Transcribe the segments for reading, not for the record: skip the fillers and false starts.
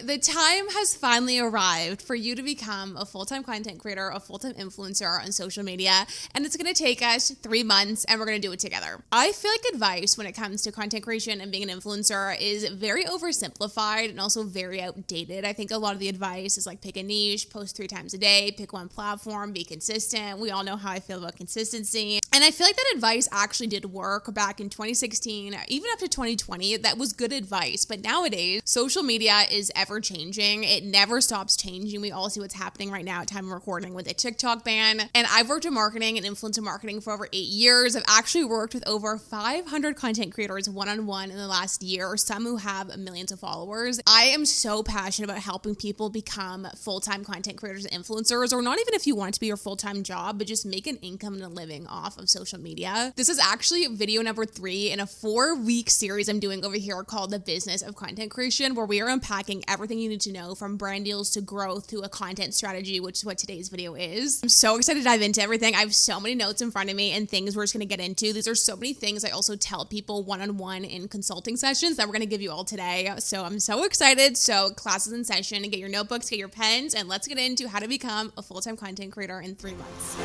The time has finally arrived for you to become a full-time content creator, a full-time influencer on social media, and it's going to take us 3 months, and we're going to do it together. I feel like advice when it comes to content creation and being an influencer is very oversimplified and also very outdated. I think a lot of the advice is like pick a niche, post 3 times a day, pick one platform, be consistent. We all know how I feel about consistency. And I feel like that advice actually did work back in 2016, even up to 2020. That was good advice. But nowadays, social media is ever changing. It never stops changing. We all see what's happening right now at time of recording with the TikTok ban. And I've worked in marketing and influencer marketing for over 8 years. I've actually worked with over 500 content creators one-on-one in the last year, some who have millions of followers. I am so passionate about helping people become full-time content creators and influencers, or not even if you want it to be your full-time job, but just make an income and a living off of social media. This is actually video number 3 in a 4-week series I'm doing over here called The Business of Content Creation, where we are unpacking everything you need to know from brand deals to growth to a content strategy, which is what today's video is. I'm so excited to dive into everything. I have so many notes in front of me and things we're just going to get into. These are so many things I also tell people one-on-one in consulting sessions that we're going to give you all today. So I'm so excited. So class is in session, and get your notebooks, get your pens, and let's get into how to become a full-time content creator in 3 months.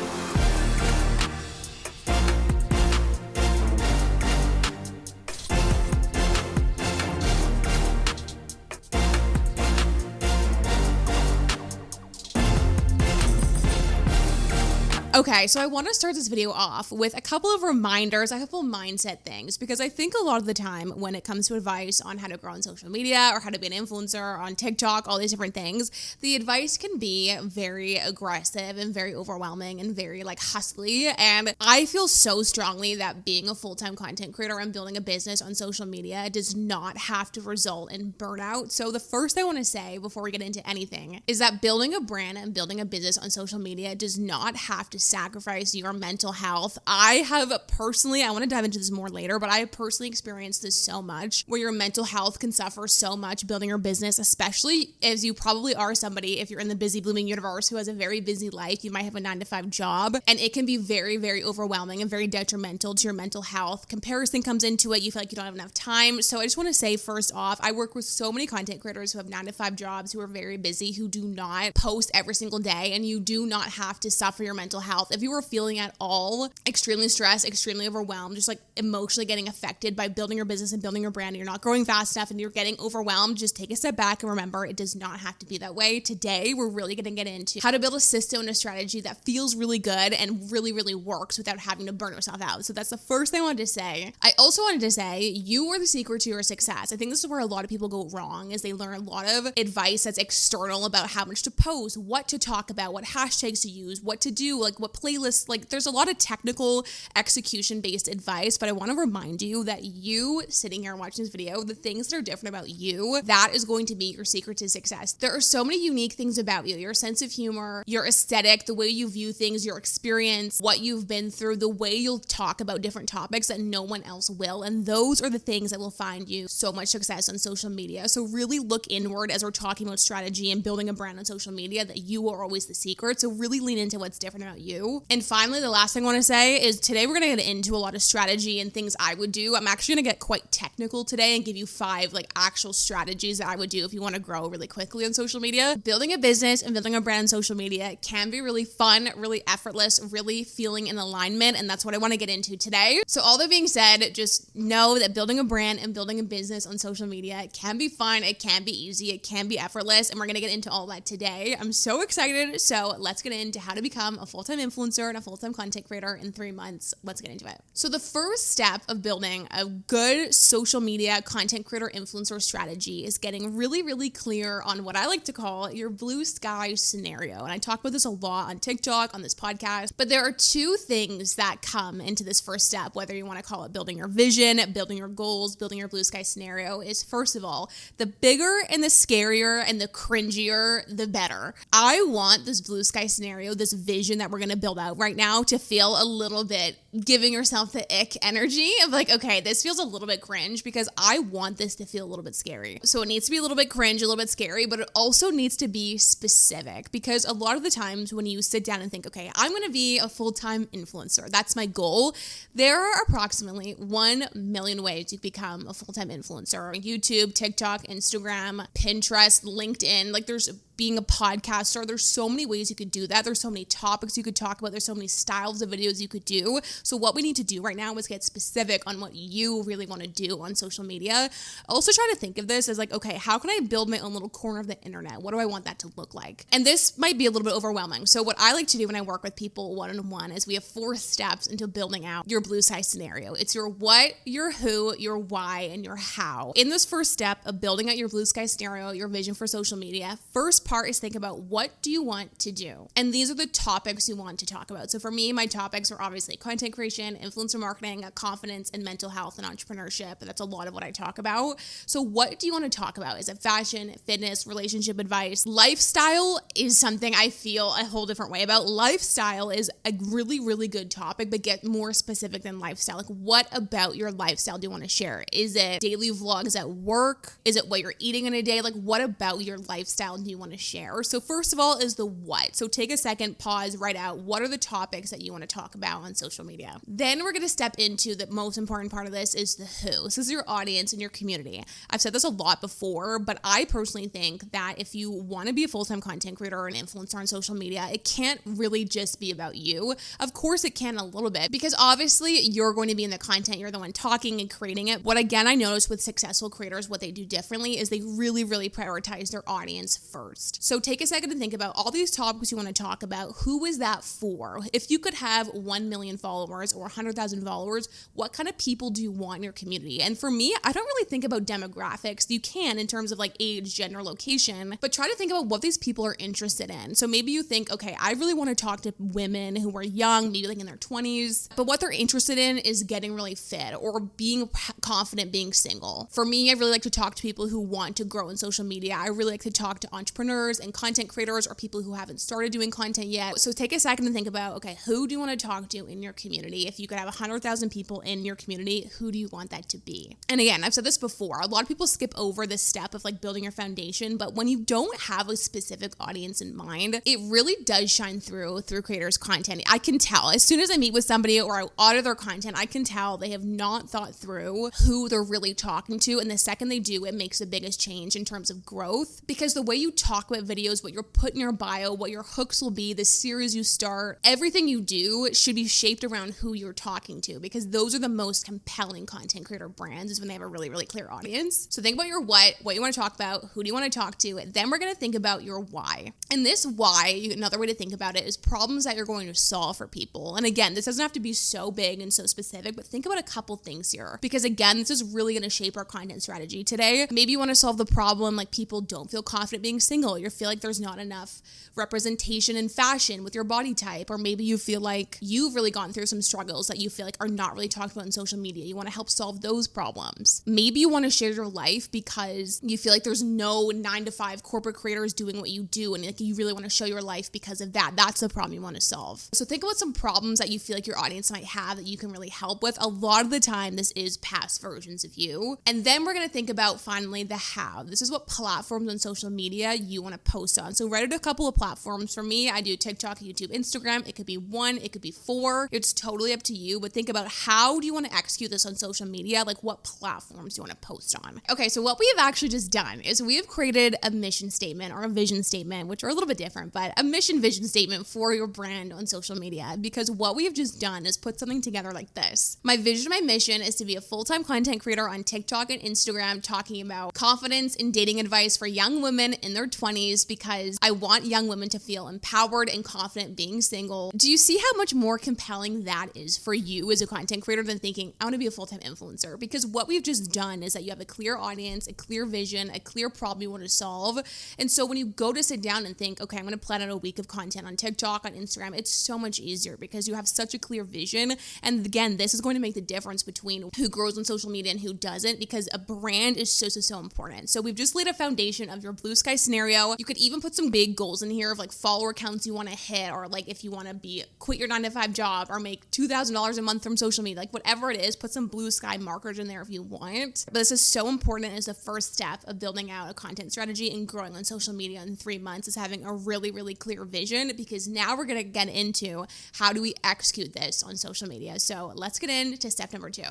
Okay, so I want to start this video off with a couple of reminders, a couple of mindset things, because I think a lot of the time when it comes to advice on how to grow on social media or how to be an influencer on TikTok, all these different things, the advice can be very aggressive and very overwhelming and very like hustly. And I feel so strongly that being a full-time content creator and building a business on social media does not have to result in burnout. So the first thing I want to say before we get into anything is that building a brand and building a business on social media does not have to sacrifice your mental health. I want to dive into this more later, but I have personally experienced this so much, where your mental health can suffer so much building your business, especially as you probably are somebody, if you're in the busy blooming universe who has a very busy life. You might have a 9-to-5 job, and it can be very, very overwhelming and very detrimental to your mental health. Comparison comes into it. You feel like you don't have enough time. So I just want to say, first off, I work with so many content creators who have 9-to-5 jobs, who are very busy, who do not post every single day, and you do not have to suffer your mental health. If you are feeling at all extremely stressed, extremely overwhelmed, just like emotionally getting affected by building your business and building your brand, and you're not growing fast enough and you're getting overwhelmed, just take a step back and remember it does not have to be that way. Today, we're really going to get into how to build a system and a strategy that feels really good and really, really works without having to burn yourself out. So that's the first thing I wanted to say. I also wanted to say you are the secret to your success. I think this is where a lot of people go wrong, is they learn a lot of advice that's external about how much to post, what to talk about, what hashtags to use, what to do, like what playlists, like there's a lot of technical execution-based advice, but I want to remind you that you sitting here and watching this video, the things that are different about you, that is going to be your secret to success. There are so many unique things about you, your sense of humor, your aesthetic, the way you view things, your experience, what you've been through, the way you'll talk about different topics that no one else will. And those are the things that will find you so much success on social media. So really look inward as we're talking about strategy and building a brand on social media, that you are always the secret. So really lean into what's different about you. And finally, the last thing I want to say is today we're going to get into a lot of strategy and things I would do. I'm actually going to get quite technical today and give you 5 like actual strategies that I would do if you want to grow really quickly on social media. Building a business and building a brand on social media can be really fun, really effortless, really feeling in alignment, and that's what I want to get into today. So all that being said, just know that building a brand and building a business on social media, it can be fun, it can be easy, it can be effortless, and we're going to get into all that today. I'm so excited. So let's get into how to become a full-time influencer and a full-time content creator in 3 months. Let's get into it. So the first step of building a good social media content creator influencer strategy is getting really, really clear on what I like to call your blue sky scenario. And I talk about this a lot on TikTok, on this podcast, but there are 2 things that come into this first step, whether you want to call it building your vision, building your goals, building your blue sky scenario, is first of all, the bigger and the scarier and the cringier, the better. I want this blue sky scenario, this vision that we're going going to build out right now to feel a little bit giving yourself the ick energy of like, okay, this feels a little bit cringe because I want this to feel a little bit scary. So it needs to be a little bit cringe, a little bit scary, but it also needs to be specific because a lot of the times when you sit down and think, okay, I'm going to be a full-time influencer, that's my goal. There are approximately 1 million ways you become a full-time influencer on YouTube, TikTok, Instagram, Pinterest, LinkedIn. Like there's being a podcaster, there's so many ways you could do that. There's so many topics you could talk about. There's so many styles of videos you could do. So what we need to do right now is get specific on what you really want to do on social media. Also try to think of this as like, okay, how can I build my own little corner of the internet? What do I want that to look like? And this might be a little bit overwhelming. So what I like to do when I work with people one-on-one is we have 4 steps into building out your blue sky scenario. It's your what, your who, your why, and your how. In this first step of building out your blue sky scenario, your vision for social media, first part is think about what do you want to do? And these are the topics you want to talk about. So for me, my topics are obviously content creation, influencer marketing, confidence, and mental health and entrepreneurship. That's a lot of what I talk about. So what do you want to talk about? Is it fashion, fitness, relationship advice? Lifestyle is something I feel a whole different way about. Lifestyle is a really, really good topic, but get more specific than lifestyle. Like what about your lifestyle do you want to share? Is it daily vlogs at work? Is it what you're eating in a day? Like what about your lifestyle do you want to share? So first of all is the what. So take a second, pause, write out what are the topics that you want to talk about on social media. Then we're going to step into the most important part of this is the who. This is your audience and your community. I've said this a lot before, but I personally think that if you want to be a full-time content creator or an influencer on social media, it can't really just be about you. Of course it can a little bit because obviously you're going to be in the content. You're the one talking and creating it. What again, I noticed with successful creators, what they do differently is they really, really prioritize their audience first. So take a second to think about all these topics you want to talk about. Who is that for? If you could have 1 million followers or 100,000 followers, what kind of people do you want in your community? And for me, I don't really think about demographics. You can in terms of like age, gender, location, but try to think about what these people are interested in. So maybe you think, okay, I really want to talk to women who are young, maybe like in their 20s, but what they're interested in is getting really fit or being confident being single. For me, I really like to talk to people who want to grow in social media. I really like to talk to entrepreneurs and content creators or people who haven't started doing content yet. So take a second to think about, okay, who do you want to talk to in your community? If you could have 100,000 people in your community, who do you want that to be? And again, I've said this before, a lot of people skip over this step of like building your foundation, but when you don't have a specific audience in mind, it really does shine through creators' content. I can tell as soon as I meet with somebody or I audit their content, I can tell they have not thought through who they're really talking to. And the second they do, it makes the biggest change in terms of growth because the way you talk about videos, what you're putting in your bio, what your hooks will be, the series you start, everything you do should be shaped around who you're talking to because those are the most compelling content creator brands is when they have a really, really clear audience. So think about your what you want to talk about, who do you want to talk to, then we're going to think about your why. And this why, another way to think about it is problems that you're going to solve for people. And again, this doesn't have to be so big and so specific, but think about a couple things here because again, this is really going to shape our content strategy today. Maybe you want to solve the problem like people don't feel confident being single. You feel like there's not enough representation in fashion with your body type, or maybe you feel like you've really gone through some struggles that you feel like are not really talked about in social media. You want to help solve those problems. Maybe you want to share your life because you feel like there's no 9-to-5 corporate creators doing what you do and like you really want to show your life because of that. That's the problem you want to solve. So think about some problems that you feel like your audience might have that you can really help with. A lot of the time, this is past versions of you. And then we're going to think about finally the how. This is what platforms on social media you want to post on. So write out a couple of platforms. For me, I do TikTok, YouTube, Instagram. It could be 1, it could be 4. It's totally up to you, but think about how do you want to execute this on social media? Like what platforms do you want to post on? Okay, so what we have actually just done is we have created a mission statement or a vision statement, which are a little bit different, but a mission vision statement for your brand on social media because what we have just done is put something together like this. My vision, my mission is to be a full-time content creator on TikTok and Instagram talking about confidence and dating advice for young women in their 20s because I want young women to feel empowered and confident being single. Do you see how much more compelling that is for you as a content creator than thinking, I want to be a full-time influencer? Because what we've just done is that you have a clear audience, a clear vision, a clear problem you want to solve. And so when you go to sit down and think, okay, I'm going to plan out a week of content on TikTok, on Instagram, it's so much easier because you have such a clear vision. And again, this is going to make the difference between who grows on social media and who doesn't because a brand is so important. So we've just laid a foundation of your blue sky scenario video. You could even put some big goals in here of like follower counts you want to hit, or like if you want to quit your 9-to-5 job or make $2,000 a month from social media, like whatever it is, put some blue sky markers in there if you want. But this is so important as the first step of building out a content strategy and growing on social media in 3 months, is having a really, really clear vision, because now we're going to get into how do we execute this on social media. So let's get into step number 2.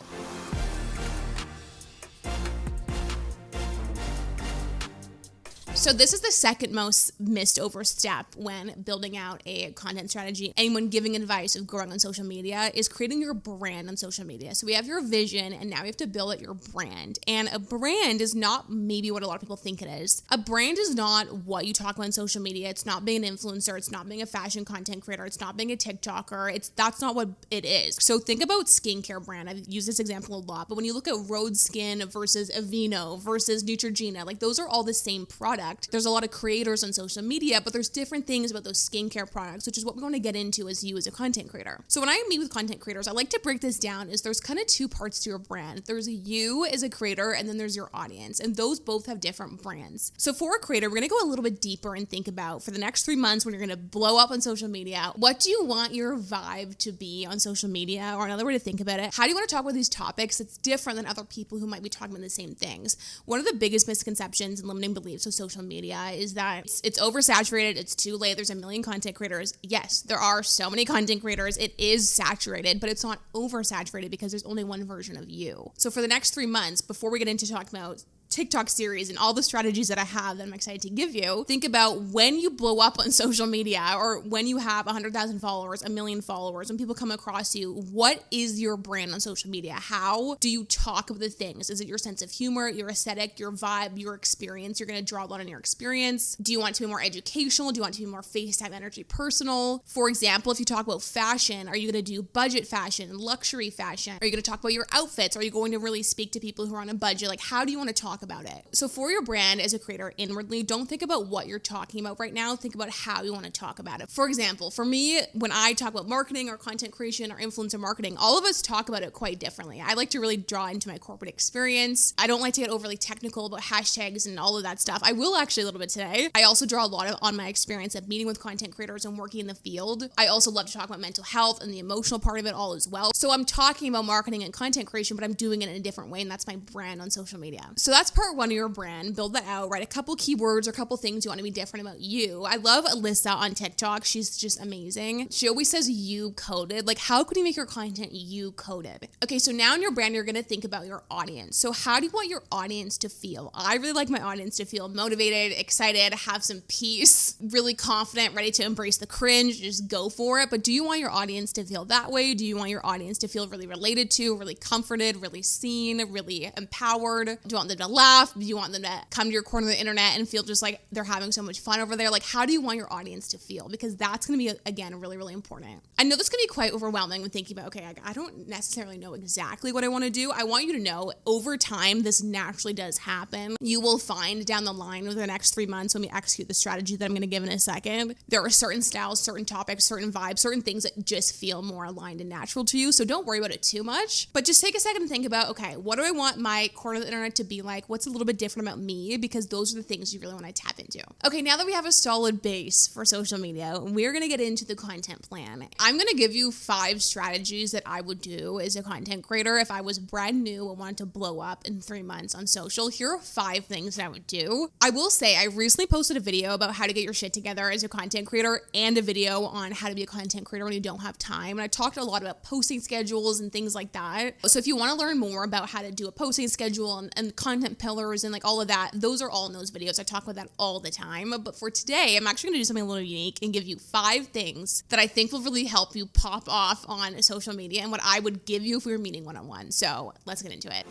So this is the second most missed over step when building out a content strategy and when giving advice of growing on social media, is creating your brand on social media. So we have your vision, and now we have to build out your brand. And a brand is not maybe what a lot of people think it is. A brand is not what you talk about on social media. It's not being an influencer. It's not being a fashion content creator. It's not being a TikToker. That's not what it is. So think about skincare brand. I've used this example a lot, but when you look at Rhode Skin versus Aveeno versus Neutrogena, like those are all the same product. There's a lot of creators on social media, but there's different things about those skincare products, which is what we want to get into as you as a content creator. So when I meet with content creators, I like to break this down as there's kind of 2 parts to your brand. There's you as a creator, and then there's your audience, and those both have different brands. So for a creator, we're going to go a little bit deeper and think about, for the next 3 months when you're going to blow up on social media, what do you want your vibe to be on social media? Or another way to think about it, how do you want to talk about these topics that's different than other people who might be talking about the same things? One of the biggest misconceptions and limiting beliefs of social media is that it's oversaturated, it's too late, there's a million content creators. Yes, there are so many content creators, it is saturated, but it's not oversaturated because there's only one version of you. So for the next 3 months, before we get into talking about TikTok series and all the strategies that I have that I'm excited to give you, think about when you blow up on social media, or when you have 100,000 followers, 1 million followers, when people come across you, what is your brand on social media? How do you talk about the things? Is it your sense of humor, your aesthetic, your vibe, your experience? You're going to draw a lot on your experience. Do you want to be more educational? Do you want to be more FaceTime energy personal? For example, if you talk about fashion, are you going to do budget fashion, luxury fashion? Are you going to talk about your outfits? Are you going to really speak to people who are on a budget? Like, how do you want to talk about it? So for your brand as a creator inwardly, don't think about what you're talking about right now. Think about how you want to talk about it. For example, for me, when I talk about marketing or content creation or influencer marketing, all of us talk about it quite differently. I like to really draw into my corporate experience. I don't like to get overly technical about hashtags and all of that stuff. I will actually a little bit today. I also draw a lot on my experience of meeting with content creators and working in the field. I also love to talk about mental health and the emotional part of it all as well. So I'm talking about marketing and content creation, but I'm doing it in a different way, and that's my brand on social media. So that's part 1 of your brand. Build that out, write a couple keywords or a couple things you want to be different about you. I love Alyssa on TikTok. She's just amazing. She always says you coded. Like, how could you make your content you coded? Okay, so now in your brand, you're going to think about your audience. So how do you want your audience to feel? I really like my audience to feel motivated, excited, have some peace, really confident, ready to embrace the cringe, just go for it. But do you want your audience to feel that way? Do you want your audience to feel really related to, really comforted, really seen, really empowered? Do you want them to laugh? Do you want them to come to your corner of the internet and feel just like they're having so much fun over there? Like, how do you want your audience to feel? Because that's going to be, again, really, really important. I know this can be quite overwhelming when thinking about, okay, I don't necessarily know exactly what I want to do. I want you to know over time, this naturally does happen. You will find down the line over the next 3 months when we execute the strategy that I'm going to give in a second, there are certain styles, certain topics, certain vibes, certain things that just feel more aligned and natural to you. So don't worry about it too much, but just take a second and think about, okay, what do I want my corner of the internet to be like? What's a little bit different about me? Because those are the things you really want to tap into. Okay, now that we have a solid base for social media, we're going to get into the content plan. I'm going to give you 5 strategies that I would do as a content creator if I was brand new and wanted to blow up in 3 months on social. Here are 5 things that I would do. I will say I recently posted a video about how to get your shit together as a content creator and a video on how to be a content creator when you don't have time. And I talked a lot about posting schedules and things like that. So if you want to learn more about how to do a posting schedule and content pillars and like all of that, those are all in those videos. I talk about that all the time. But for today, I'm actually going to do something a little unique and give you 5 things that I think will really help you pop off on social media and what I would give you if we were meeting one-on-one. So let's get into it.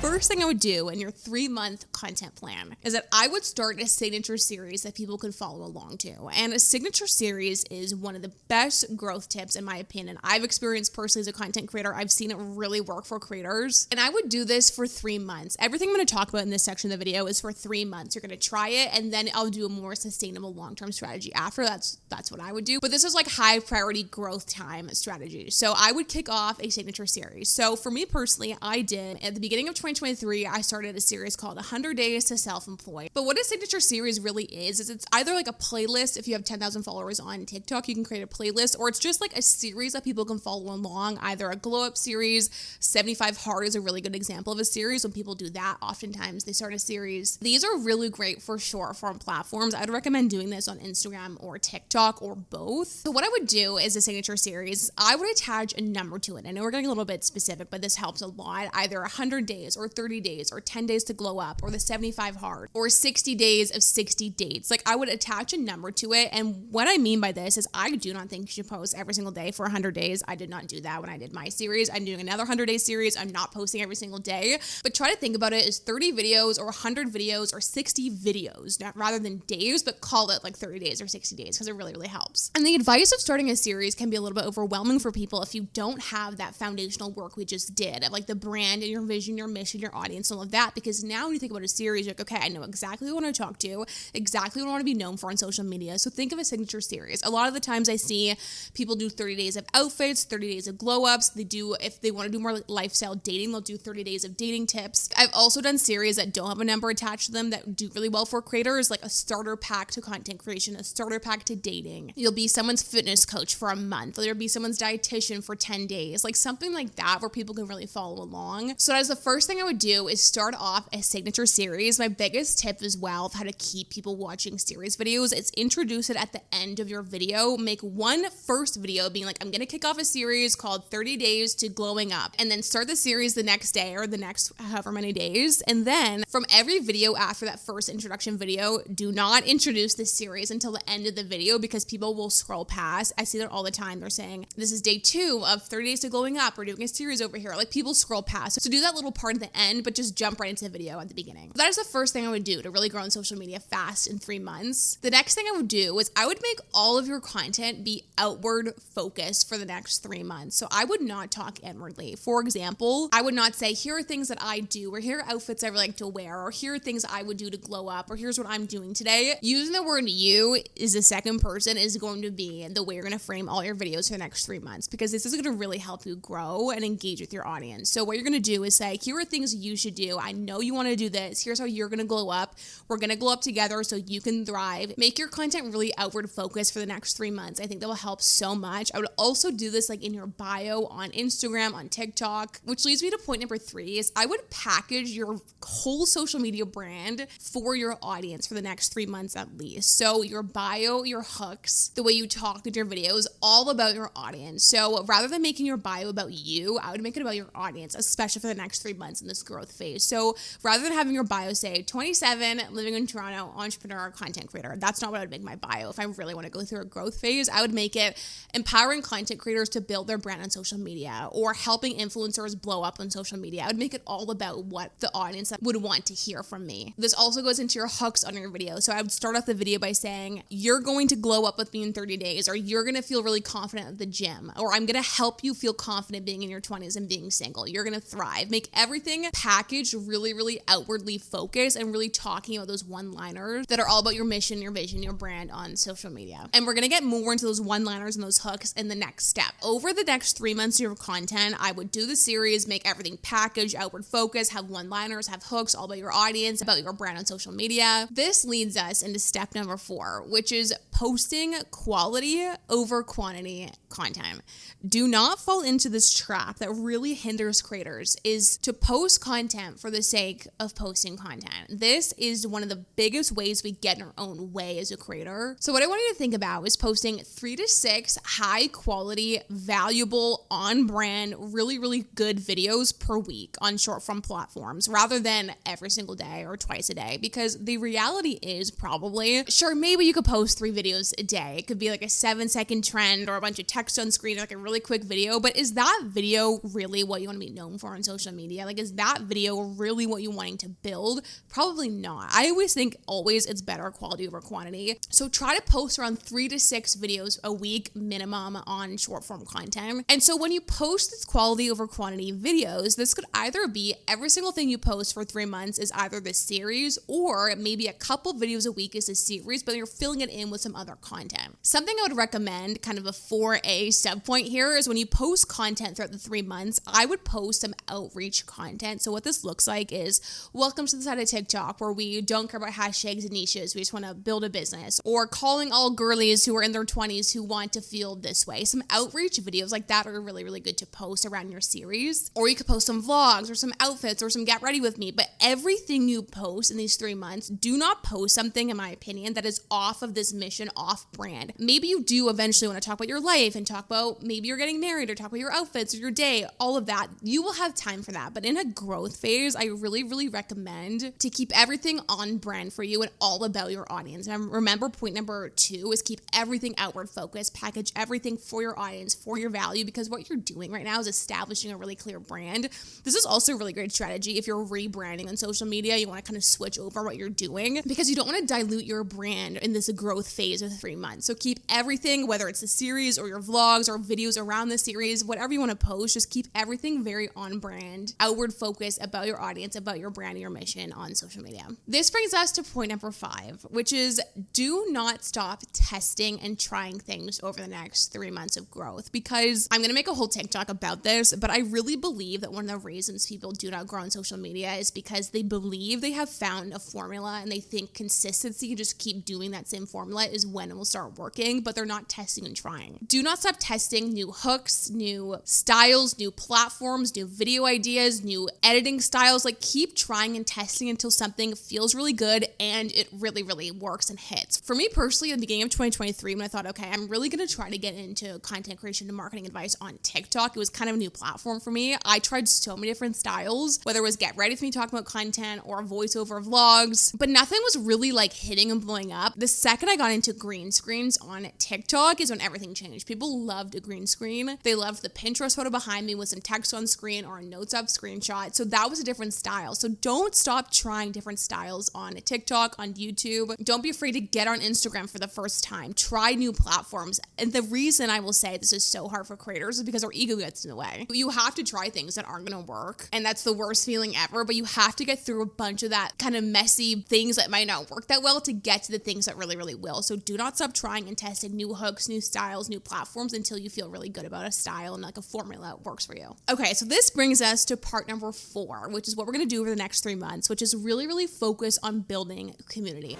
First thing I would do in your 3-month content plan is that I would start a signature series that people could follow along to. And a signature series is one of the best growth tips in my opinion. I've experienced personally as a content creator. I've seen it really work for creators. And I would do this for 3 months. Everything I'm going to talk about in this section of the video is for 3 months. You're going to try it and then I'll do a more sustainable long-term strategy after. That's what I would do. But this is like high priority growth time strategy. So I would kick off a signature series. So for me personally, I did at the beginning of 2020, 2023, I started a series called 100 Days to Self-Employed. But what a signature series really is it's either like a playlist. If you have 10,000 followers on TikTok, you can create a playlist, or it's just like a series that people can follow along, either a glow up series. 75 Hard is a really good example of a series. When people do that, oftentimes they start a series. These are really great for short form platforms. I'd recommend doing this on Instagram or TikTok or both. So what I would do is a signature series, I would attach a number to it. I know we're getting a little bit specific, but this helps a lot. Either 100 days or 30 days or 10 days to glow up or the 75 hard or 60 days of 60 dates. Like, I would attach a number to it. And what I mean by this is I do not think you should post every single day for 100 days. I did not do that when I did my series. I'm doing another 100-day series. I'm not posting every single day, but try to think about it as 30 videos or 100 videos or 60 videos, rather than days, but call it like 30 days or 60 days because it really, really helps. And the advice of starting a series can be a little bit overwhelming for people if you don't have that foundational work we just did of like the brand and your vision, your mission, your audience, all of that. Because now when you think about a series, you're like, okay, I know exactly who I want to talk to, exactly what I want to be known for on social media. So think of a signature series. A lot of the times I see people do 30 days of outfits, 30 days of glow ups. They do, if they want to do more like lifestyle dating, they'll do 30 days of dating tips. I've also done series that don't have a number attached to them that do really well for creators, like a starter pack to content creation, a starter pack to dating. You'll be someone's fitness coach for a month, or there'll be someone's dietitian for 10 days, like something like that where people can really follow along. So that's the first thing I would do is start off a signature series. My biggest tip as well of how to keep people watching series videos, it's introduce it at the end of your video. Make one first video being like, I'm going to kick off a series called 30 Days to Glowing Up, and then start the series the next day or the next however many days. And then from every video after that first introduction video, do not introduce this series until the end of the video because people will scroll past. I see that all the time. They're saying, this is day 2 of 30 Days to Glowing Up. We're doing a series over here. Like, people scroll past. So do that little part at the end, but just jump right into the video at the beginning. That is the first thing I would do to really grow on social media fast in 3 months. The next thing I would do is I would make all of your content be outward focused for the next 3 months. So I would not talk inwardly. For example, I would not say, here are things that I do, or here are outfits I like to wear, or here are things I would do to glow up, or here's what I'm doing today. Using the word you is the second person is going to be the way you're going to frame all your videos for the next 3 months, because this is going to really help you grow and engage with your audience. So what you're going to do is say, here are things you should do. I know you want to do this. Here's how you're going to glow up. We're going to glow up together so you can thrive. Make your content really outward focused for the next 3 months. I think that will help so much. I would also do this like in your bio on Instagram, on TikTok, which leads me to point number 3 is I would package your whole social media brand for your audience for the next 3 months at least. So your bio, your hooks, the way you talk with your videos, all about your audience. So rather than making your bio about you, I would make it about your audience, especially for the next 3 months in this growth phase. So rather than having your bio say 27, living in Toronto, entrepreneur, content creator, that's not what I would make my bio. If I really want to go through a growth phase, I would make it empowering content creators to build their brand on social media, or helping influencers blow up on social media. I would make it all about what the audience would want to hear from me. This also goes into your hooks on your video. So I would start off the video by saying, you're going to glow up with me in 30 days, or you're going to feel really confident at the gym, or I'm going to help you feel confident being in your 20s and being single. You're going to thrive. Make everything packaged really, really outwardly focused and really talking about those one-liners that are all about your mission, your vision, your brand on social media. And we're going to get more into those one-liners and those hooks in the next step. Over the next 3 months of your content, I would do the series, make everything packaged, outward focused, have one-liners, have hooks, all about your audience, about your brand on social media. This leads us into step number 4, which is posting quality over quantity content. Do not fall into this trap that really hinders creators, is to post content for the sake of posting content. This is one of the biggest ways we get in our own way as a creator. So what I want you to think about is posting 3 to 6 high quality, valuable, on brand, really, really good videos per week on short form platforms, rather than every single day or twice a day. Because the reality is probably, sure, maybe you could post 3 videos a day. It could be like a 7-second trend or a bunch of text on screen, like a really quick video. But is that video really what you want to be known for on social media? Like, is that video really what you're wanting to build? Probably not. I always think it's better quality over quantity. So try to post around 3 to 6 videos a week minimum on short form content. And so when you post this quality over quantity videos, this could either be every single thing you post for 3 months is either this series, or maybe a couple videos a week is a series, but you're filling it in with some other content. Something I would recommend, kind of a 4A sub point here, is when you post content throughout the 3 months, I would post some outreach content. content. So what this looks like is, welcome to the side of TikTok where we don't care about hashtags and niches. We just want to build a business. Or calling all girlies who are in their 20s who want to feel this way. Some outreach videos like that are really, really good to post around your series. Or you could post some vlogs or some outfits or some get ready with me. But everything you post in these 3 months, do not post something, in my opinion, that is off of this mission, off brand. Maybe you do eventually want to talk about your life and talk about maybe you're getting married or talk about your outfits or your day, all of that. You will have time for that. But in a growth phase, I really, really recommend to keep everything on brand for you and all about your audience. And remember, point number 2 is keep everything outward focused, package everything for your audience, for your value, because what you're doing right now is establishing a really clear brand. This is also a really great strategy if you're rebranding on social media. You want to kind of switch over what you're doing because you don't want to dilute your brand in this growth phase of 3 months. So keep everything, whether it's the series or your vlogs or videos around the series, whatever you want to post, just keep everything very on brand, outward focused about your audience, about your brand and your mission on social media. This brings us to point number 5, which is do not stop testing and trying things over the next 3 months of growth, because I'm going to make a whole TikTok about this, but I really believe that one of the reasons people do not grow on social media is because they believe they have found a formula and they think consistency, just keep doing that same formula is when it will start working, but they're not testing and trying. Do not stop testing new hooks, new styles, new platforms, new video ideas, new editing styles. Like, keep trying and testing until something feels really good and it really, really works and hits. For me personally, at the beginning of 2023, when I thought, okay, I'm really going to try to get into content creation and marketing advice on TikTok, it was kind of a new platform for me. I tried so many different styles, whether it was get ready with me talking about content or voiceover vlogs, but nothing was really like hitting and blowing up. The second I got into green screens on TikTok is when everything changed. People loved a green screen. They loved the Pinterest photo behind me with some text on screen or a notes app screenshot. So that was a different style. So don't stop trying different styles on TikTok, on YouTube. Don't be afraid to get on Instagram for the first time. Try new platforms. And the reason I will say this is so hard for creators is because our ego gets in the way. You have to try things that aren't going to work. And that's the worst feeling ever. But you have to get through a bunch of that kind of messy things that might not work that well to get to the things that really, really will. So do not stop trying and testing new hooks, new styles, new platforms until you feel really good about a style and like a formula that works for you. Okay, so this brings us to part number 4, which is what we're going to do over the next 3 months, which is really, really focus on building community.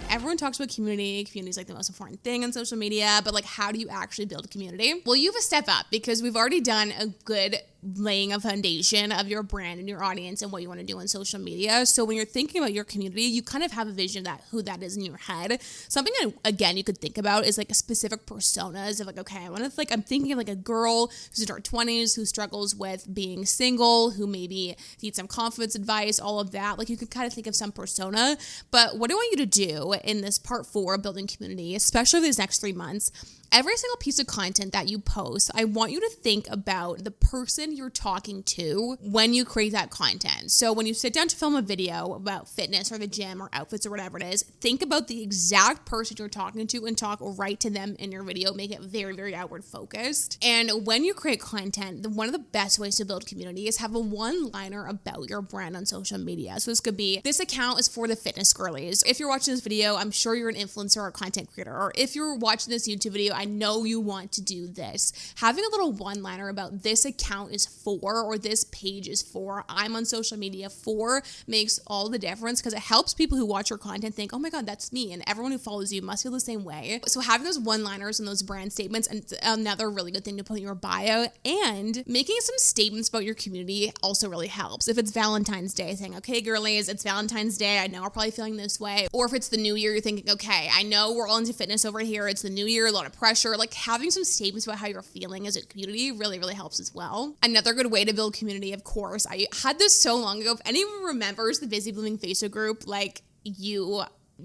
Everyone talks about community. Community is like the most important thing on social media, but like, how do you actually build a community? Well, you have a step up because we've already done a good laying a foundation of your brand and your audience and what you want to do on social media. So when you're thinking about your community, you kind of have a vision that who that is in your head. Something that, again, you could think about is like a specific personas of like, okay, I'm thinking of like a girl who's in her 20s who struggles with being single, who maybe needs some confidence advice, all of that. Like, you could kind of think of some persona. But what I want you to do in this part 4, building community, especially these next 3 months, every single piece of content that you post, I want you to think about the person you're talking to when you create that content. So when you sit down to film a video about fitness or the gym or outfits or whatever it is, think about the exact person you're talking to and talk right to them in your video. Make it very, very outward focused. And when you create content, one of the best ways to build community is have a one-liner about your brand on social media. So this could be, this account is for the fitness girlies. If you're watching this video, I'm sure you're an influencer or a content creator. Or if you're watching this YouTube video, I know you want to do this. Having a little one-liner about this account is for, or this page is for, I'm on social media for, makes all the difference because it helps people who watch your content think, oh my God, that's me. And everyone who follows you must feel the same way. So having those one-liners and those brand statements, and another really good thing to put in your bio, and making some statements about your community also really helps. If it's Valentine's Day, saying, okay, girlies, it's Valentine's Day. I know we're probably feeling this way. Or if it's the new year, you're thinking, okay, I know we're all into fitness over here. It's the new year, a lot of pressure. Like, having some statements about how you're feeling as a community really, really helps as well. Another good way to build community, of course, I had this so long ago. If anyone remembers the Busy Blooming Facebook group, like, you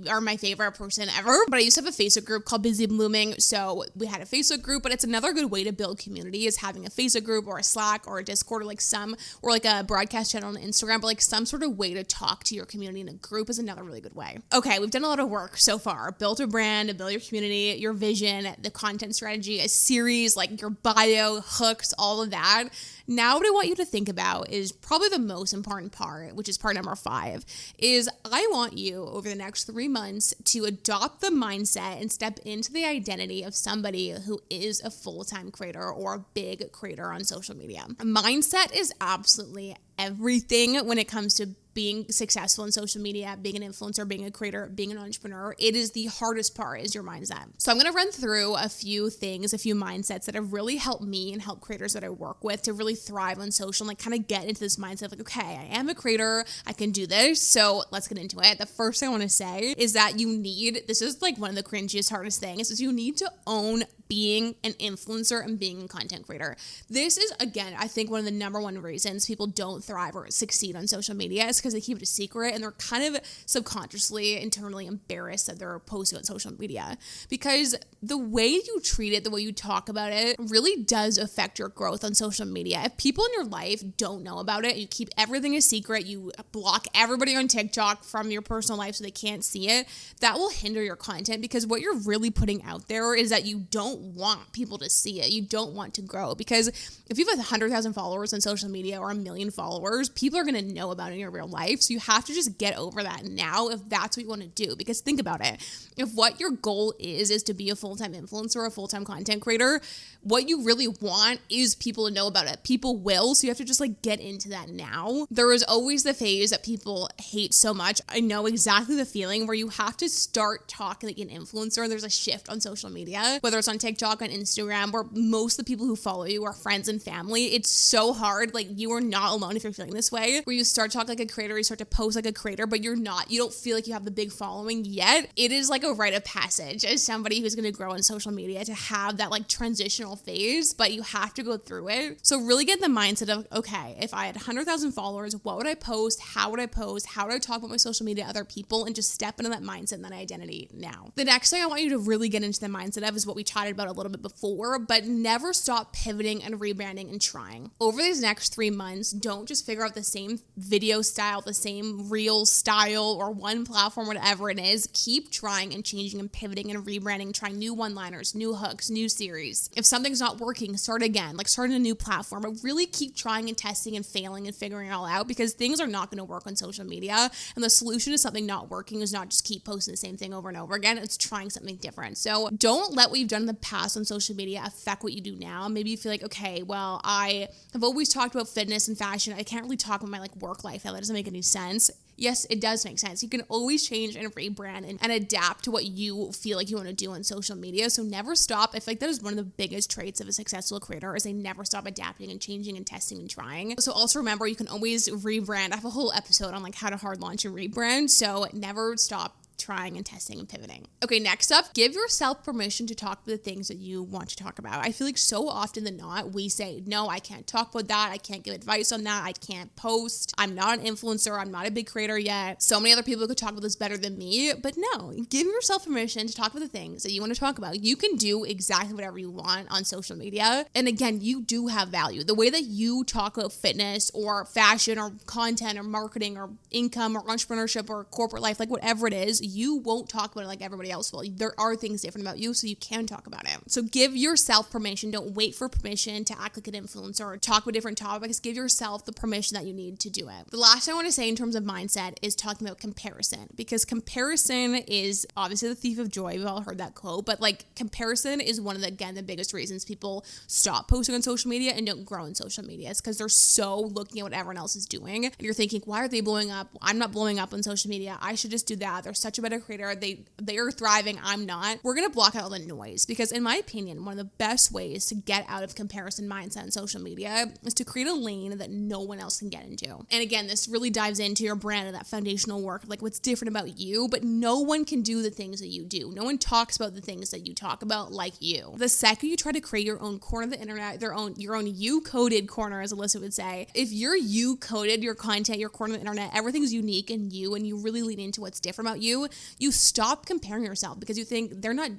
are my favorite person ever. But I used to have a Facebook group called Busy Blooming. So we had a Facebook group, but it's another good way to build community is having a Facebook group or a Slack or a Discord or like a broadcast channel on Instagram, but like some sort of way to talk to your community in a group is another really good way. Okay, we've done a lot of work so far. Built a brand, build your community, your vision, the content strategy, a series, like your bio, hooks, all of that. Now what I want you to think about is probably the most important part, which is part number 5, is I want you over the next 3 months to adopt the mindset and step into the identity of somebody who is a full-time creator or a big creator on social media. Mindset is absolutely everything when it comes to being successful in social media, being an influencer, being a creator, being an entrepreneur. It is the hardest part, is your mindset. So I'm going to run through a few things, a few mindsets that have really helped me and help creators that I work with to really thrive on social and like kind of get into this mindset of like, okay, I am a creator, I can do this. So let's get into it. The first thing I want to say is that this is like one of the cringiest, hardest things, is you need to own being an influencer and being a content creator. This is, again, I think one of the number one reasons people don't thrive or succeed on social media is because they keep it a secret and they're kind of subconsciously, internally embarrassed that they're posting on social media, because the way you treat it, the way you talk about it really does affect your growth on social media. If people in your life don't know about it, you keep everything a secret, you block everybody on TikTok from your personal life so they can't see it, that will hinder your content, because what you're really putting out there is that you don't want people to see it. You don't want to grow, because if you have 100,000 followers on social media or 1 million followers, people are going to know about it in your real life. So you have to just get over that now if that's what you want to do. Because think about it. If what your goal is to be a full-time influencer, a full-time content creator, what you really want is people to know about it. People will. So you have to just like get into that now. There is always the phase that people hate so much. I know exactly the feeling where you have to start talking like an influencer. There's a shift on social media, whether it's on TikTok, on Instagram, where most of the people who follow you are friends and family. It's so hard. Like, you are not alone if you're feeling this way, where you start talking like a creator, you start to post like a creator, but you don't feel like you have the big following yet. It is like a rite of passage as somebody who's going to grow on social media to have that like transitional phase, but you have to go through it. So really get the mindset of, okay, if I had 100,000 followers, what would I post? How would I post? How would I talk about my social media to other people? And just step into that mindset and that identity now. The next thing I want you to really get into the mindset of is what we chatted about a little bit before, but never stop pivoting and rebranding and trying. Over these next 3 months, don't just figure out the same video style, the same reel style, or one platform, whatever it is. Keep trying and changing and pivoting and rebranding, trying new one-liners, new hooks, new series. If something's not working, start again, like start a new platform, but really keep trying and testing and failing and figuring it all out, because things are not going to work on social media. And the solution to something not working is not just keep posting the same thing over and over again. It's trying something different. So don't let what you've done in the past on social media affect what you do now. Maybe you feel like, okay, well, I have always talked about fitness and fashion. I can't really talk about my like work life now. That doesn't make any sense. Yes, it does make sense. You can always change and rebrand and adapt to what you feel like you want to do on social media. So never stop. I feel like that is one of the biggest traits of a successful creator, is they never stop adapting and changing and testing and trying. So also remember, you can always rebrand. I have a whole episode on like how to hard launch and rebrand. So never stop trying and testing and pivoting. Okay, next up, give yourself permission to talk about the things that you want to talk about. I feel like so often than not, we say, no, I can't talk about that. I can't give advice on that. I can't post. I'm not an influencer. I'm not a big creator yet. So many other people could talk about this better than me. But no, give yourself permission to talk about the things that you want to talk about. You can do exactly whatever you want on social media. And again, you do have value. The way that you talk about fitness or fashion or content or marketing or income or entrepreneurship or corporate life, like whatever it is, you won't talk about it like everybody else will. There are things different about you, so you can talk about it. So give yourself permission. Don't wait for permission to act like an influencer or talk about different topics. Give yourself the permission that you need to do it. The last thing I want to say in terms of mindset is talking about comparison, because comparison is obviously the thief of joy. We've all heard that quote, but like comparison is one of the, again, the biggest reasons people stop posting on social media and don't grow in social media. It's because they're so looking at what everyone else is doing. And you're thinking, why are they blowing up? I'm not blowing up on social media. I should just do that. They're such a better creator. They are thriving. I'm not. We're going to block out all the noise, because in my opinion, one of the best ways to get out of comparison mindset on social media is to create a lane that no one else can get into. And again, this really dives into your brand and that foundational work, like what's different about you, but no one can do the things that you do. No one talks about the things that you talk about like you. The second you try to create your own corner of the internet, your own you-coded corner, as Alyssa would say, if you're you-coded your content, your corner of the internet, everything's unique in you, and you really lean into what's different about you, you, you stop comparing yourself because you think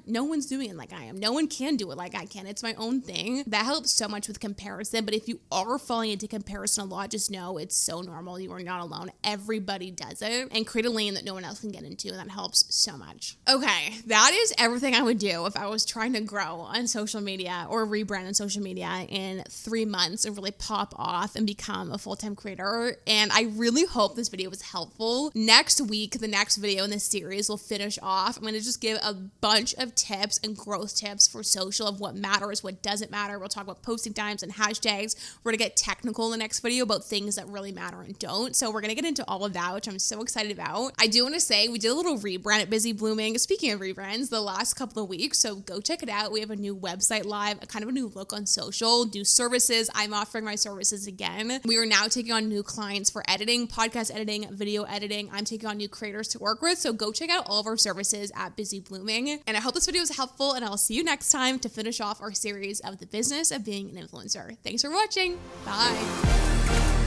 no one's doing it like I am. No one can do it like I can. It's my own thing. That helps so much with comparison. But if you are falling into comparison a lot, just know it's so normal. You are not alone. Everybody does it. And create a lane that no one else can get into. And that helps so much. Okay, that is everything I would do if I was trying to grow on social media or rebrand on social media in 3 months and really pop off and become a full-time creator. And I really hope this video was helpful. Next week, the next video in this series will finish off. I'm going to just give a bunch of tips and growth tips for social of what matters, what doesn't matter. We'll talk about posting times and hashtags. We're going to get technical in the next video about things that really matter and don't. So we're going to get into all of that, which I'm so excited about. I do want to say we did a little rebrand at Busy Blooming. Speaking of rebrands, the last couple of weeks. So go check it out. We have a new website live, a kind of a new look on social, new services. I'm offering my services again. We are now taking on new clients for editing, podcast editing, video editing. I'm taking on new creators to work with. So go check out all of our services at Busy Blooming. And I hope this video was helpful, and I'll see you next time to finish off our series of the business of being an influencer. Thanks for watching. Bye.